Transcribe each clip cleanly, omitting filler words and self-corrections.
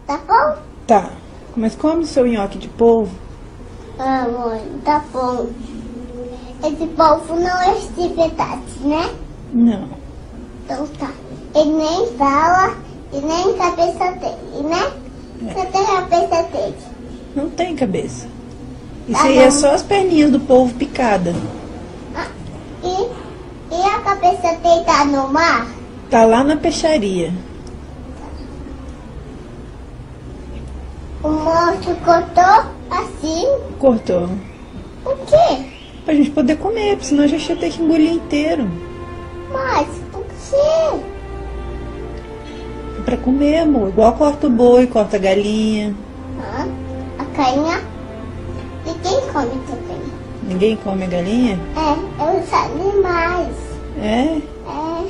Tá bom? Tá. Mas come o seu nhoque de polvo. Ah, mãe, tá bom. Esse polvo não é de verdade, né? Não. Então tá. Ele nem fala e nem cabeça dele, né? Cadê a cabeça dele? Não tem cabeça. Isso Tá aí bom. é só as perninhas do polvo picada. Ah, e a cabeça dele tá no mar? Tá lá na peixaria. O monstro cortou assim? Cortou. Por quê? Pra gente poder comer, porque senão a gente ia ter que engolir inteiro. Mas por quê? É pra comer, amor. Igual corta o boi, corta a galinha. Ah, a carinha? E quem come também? Ninguém come a galinha? É os animais. É? É.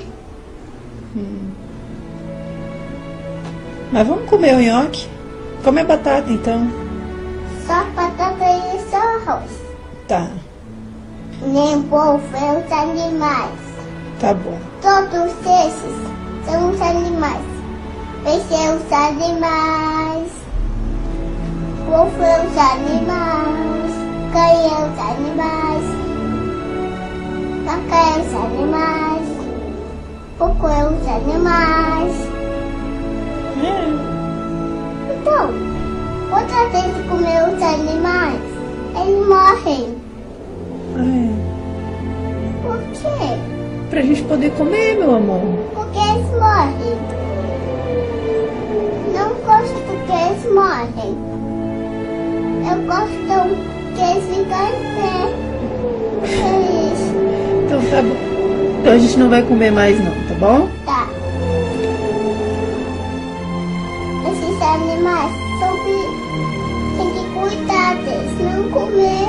Mas vamos comer o nhoque? Come a batata então. Só batata e só arroz. Tá, Nem polvo é os animais. tá bom. Todos esses são os animais. Peixe é os animais. Polvo é os animais. Galinha é os animais. Vaca é os animais. Porco é os animais. É. Então, outra vez que comer os animais, eles morrem. É. Por quê? Pra gente poder comer, meu amor. Porque eles morrem. Não gosto porque eles morrem. Eu gosto que eles ficam em pé. É isso. Então tá bom. Então a gente não vai comer mais não, tá bom? Tá. Esses animais tem que cuidar deles, não comer.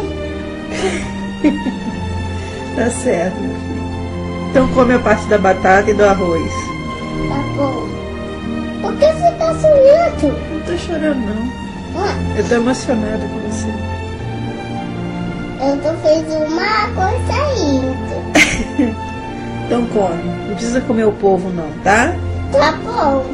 Tá certo. Então come a parte da batata e do arroz. Tá bom. Por que você tá sonhando? Não tô chorando não. Ah, Eu tô emocionada com você. eu tô fazendo uma coisa ainda. Então come. Não precisa comer o polvo não, tá? Tá bom.